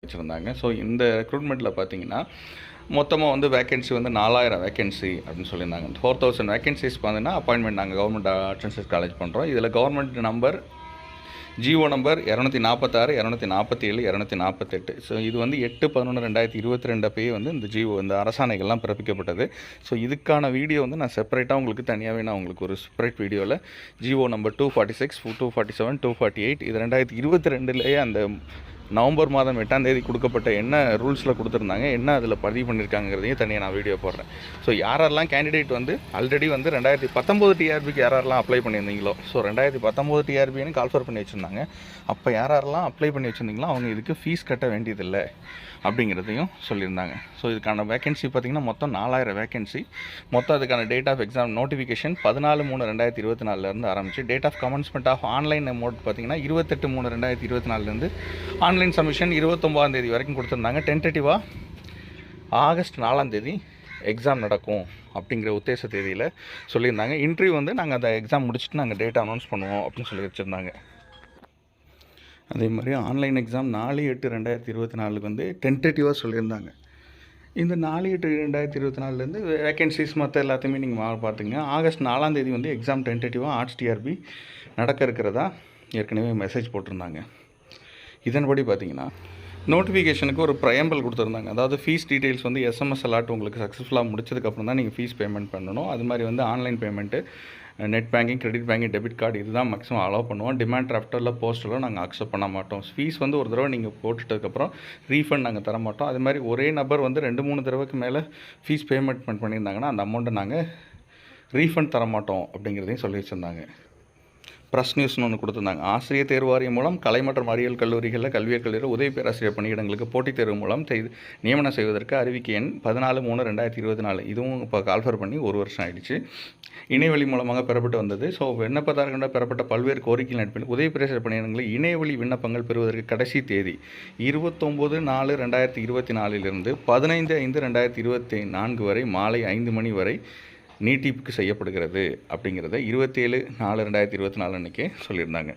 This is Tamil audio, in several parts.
வச்சுருந்தாங்க. ஸோ இந்த ரெக்ரூட்மெண்ட்டில் பார்த்தீங்கன்னா மொத்தமாக வந்து வேக்கன்சி வந்து 4000 வேக்கன்சி அப்படின்னு சொல்லியிருந்தாங்க. 4000 வேக்கன்சிஸ் பார்த்தீங்கன்னா அப்பாயின்மெண்ட் நாங்கள் கவர்மெண்ட் அட்டெண்டன்ஸ் காலேஜ் பண்ணுறோம். இதில் government number GO number 246, 247, 248. So இது வந்து 8/11/2022 அப்பயே வந்து இந்த ஜிஓ இந்த அரசாணைகள்லாம் பிறப்பிக்கப்பட்டது. ஸோ இதுக்கான வீடியோ வந்து நான் செப்பரேட்டாக உங்களுக்கு தனியாகவே நான் உங்களுக்கு ஒரு செப்பரேட் வீடியோவில் ஜிஓ நம்பர் 246, 247, 248 இது 2022லேயே அந்த நவம்பர் மாதம் 8ஆம் தேதி கொடுக்கப்பட்ட என்ன ரூல்ஸில் கொடுத்துருந்தாங்க, என்ன அதில் பதிவு பண்ணியிருக்காங்கிறதையும் தனியாக நான் வீடியோ போடுறேன். ஸோ யாரெல்லாம் கேண்டிடேட் வந்து ஆல்ரெடி வந்து 2019 டிஆர்பிக்கு யாரெல்லாம் அப்ளை பண்ணியிருந்தீங்களோ, ஸோ 2019 டிஆர்பின்னு கால்ஃபர் பண்ணி வச்சுருந்தாங்க. அப்போ யாரெல்லாம் அப்ளை பண்ணி வச்சுருந்தீங்களோ அவங்க இதுக்கு ஃபீஸ் கட்ட வேண்டியதில்லை அப்படிங்கிறதையும் சொல்லியிருந்தாங்க. ஸோ இதுக்கான வேக்கன்சி பார்த்திங்கன்னா மொத்தம் 4000 வேக்கன்சி. மொத்தம் அதுக்கான டேட் ஆஃப் எக்ஸாம் நோட்டிஃபிகேஷன் 14/3/2024 ஆரம்பிச்சு date of commencement of online mode பார்த்திங்கன்னா 28/3/2024 ஆன்லைன் சப்மிஷன் 29ஆம் தேதி வரைக்கும் கொடுத்துருந்தாங்க. டென்டேட்டிவாக ஆகஸ்ட் 4ஆம் தேதி எக்ஸாம் நடக்கும் அப்படிங்கிற உத்தேச தேதியில் சொல்லியிருந்தாங்க. இன்டர்வியூ வந்து நாங்கள் அந்த எக்ஸாம் முடிச்சுட்டு நாங்கள் டேட் அனௌன்ஸ் பண்ணுவோம் அப்படின்னு சொல்லி வச்சுருந்தாங்க. அதே மாதிரி ஆன்லைன் எக்ஸாம் 4/8/2024 வந்து டென்டேட்டிவாக சொல்லியிருந்தாங்க. இந்த 4/8/2024 வேக்கன்சிஸ் மற்ற எல்லாத்தையுமே நீங்கள் பார்த்துங்க. ஆகஸ்ட் 4ஆம் தேதி வந்து எக்ஸாம் டென்டேட்டிவாக ஆர்ட்ஸ் டிஆர்பி நடக்க இருக்கிறதா ஏற்கனவே மெசேஜ் போட்டிருந்தாங்க. இதன்படி பார்த்திங்கன்னா நோட்டிஃபிகேஷனுக்கு ஒரு ப்ரையம்பிள் கொடுத்துருந்தாங்க. அதாவது ஃபீஸ் டீட்டெயில்ஸ் வந்து எஸ்எம்எஸ் அலாட் உங்களுக்கு சக்ஸஸ்ஃபுல்லாக முடிச்சதுக்கப்புறம் தான் நீங்கள் ஃபீஸ் பேமெண்ட் பண்ணணும். அது மாதிரி வந்து online payment, net banking, credit banking, debit card இதுதான் மேக்ஸிமம் அலோவ் பண்ணுவோம். டிமாண்ட் டிராஃப்ட்டில் போஸ்ட்டில் நாங்கள் அக்செப்ட் பண்ண மாட்டோம். ஃபீஸ் வந்து ஒரு தடவை நீங்கள் போட்டுட்டதுக்கப்புறம் ரீஃபண்ட் நாங்கள் தர மாட்டோம். அது மாதிரி ஒரே நபர் வந்து 2-3 தடவைக்கு மேலே ஃபீஸ் பேமெண்ட் பண்ணியிருந்தாங்கன்னா அந்த அமௌண்ட்டை நாங்கள் ரீஃபண்ட் தர மாட்டோம் அப்படிங்கிறதையும் சொல்லி வச்சுருந்தாங்க. ப்ரெஸ் நியூஸ்னு ஒன்று கொடுத்துருந்தாங்க. ஆசிரியர் தேர்வு வாரியம் மூலம் கலை மற்றும் அறிவியல் கல்லூரிகளில் கல்வியற் கல்லூரியில் உதவி பேராசிரியர் பணியிடங்களுக்கு போட்டித் தேர்வு மூலம் நியமனம் செய்வதற்கு அறிவிக்கை எண் 14/3/2024 இதுவும் இப்போ கால்ஃபர் பண்ணி 1 வருஷம் ஆகிடுச்சு. இணையவழி மூலமாக பெறப்பட்டு வந்தது. ஸோ விண்ணப்பதாரர்களிடம் பெறப்பட்ட பல்வேறு கோரிக்கைகள் அடிப்படையில் உதவி பேராசிரியர் பணியிடங்களில் இணையவழி விண்ணப்பங்கள் பெறுவதற்கு கடைசி தேதி 29/4/2024 15/5/2024 வரை மாலை 5 மணி வரை நீட்டிப்புக்கு செய்யப்படுகிறது அப்படிங்கிறத 27/4/2024 அன்றைக்கே சொல்லியிருந்தாங்க.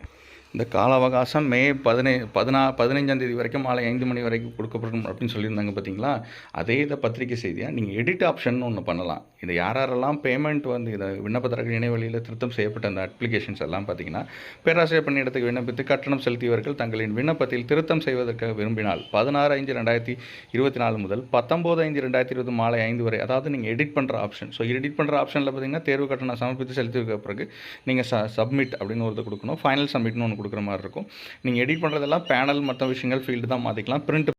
இந்த கால அவகாசம் மே 15ஆம் தேதி வரைக்கும் மாலை 5 மணி வரைக்கும் கொடுக்கப்படும் அப்படின்னு சொல்லியிருந்தாங்க பார்த்தீங்களா. அதே இதை பத்திரிகை செய்தியாக நீங்கள் எடிட் ஆப்ஷன் ஒன்று பண்ணலாம். இதை யாரெல்லாம் பேமெண்ட் வந்து இதை விண்ணப்பதாரர்கள் இணையவழியில் திருத்தம் செய்யப்பட்ட அந்த அப்ளிகேஷன்ஸ் எல்லாம் பார்த்தீங்கன்னா பேராசிரியர் பணியிடத்துக்கு விண்ணப்பித்து கட்டணம் செலுத்தியவர்கள் தங்களின் விண்ணப்பத்தில் திருத்தம் செய்வதற்காக விரும்பினால் 16/5/2024 முதல் 19/5/2020 மாலை 5 வரை, அதாவது நீங்கள் எடிட் பண்ணுற ஆப்ஷன். ஸோ எடிட் பண்ணுற ஆப்ஷனில் பார்த்தீங்கன்னா தேர்வு கட்டணம் சமர்ப்பித்து செலுத்திய பிறகு நீங்கள் சப்மிட் அப்படின்னு ஒரு கொடுக்கணும். ஃபைனல் சப்மிட்னு ஒன்று கொடுக்குற மாதிரி இருக்கும். நீங்கள் எடிட் பண்ணுறதெல்லாம் பேனல் மற்ற விஷயங்கள் ஃபீல்டு தான் மாற்றிக்கலாம். பிரிண்ட்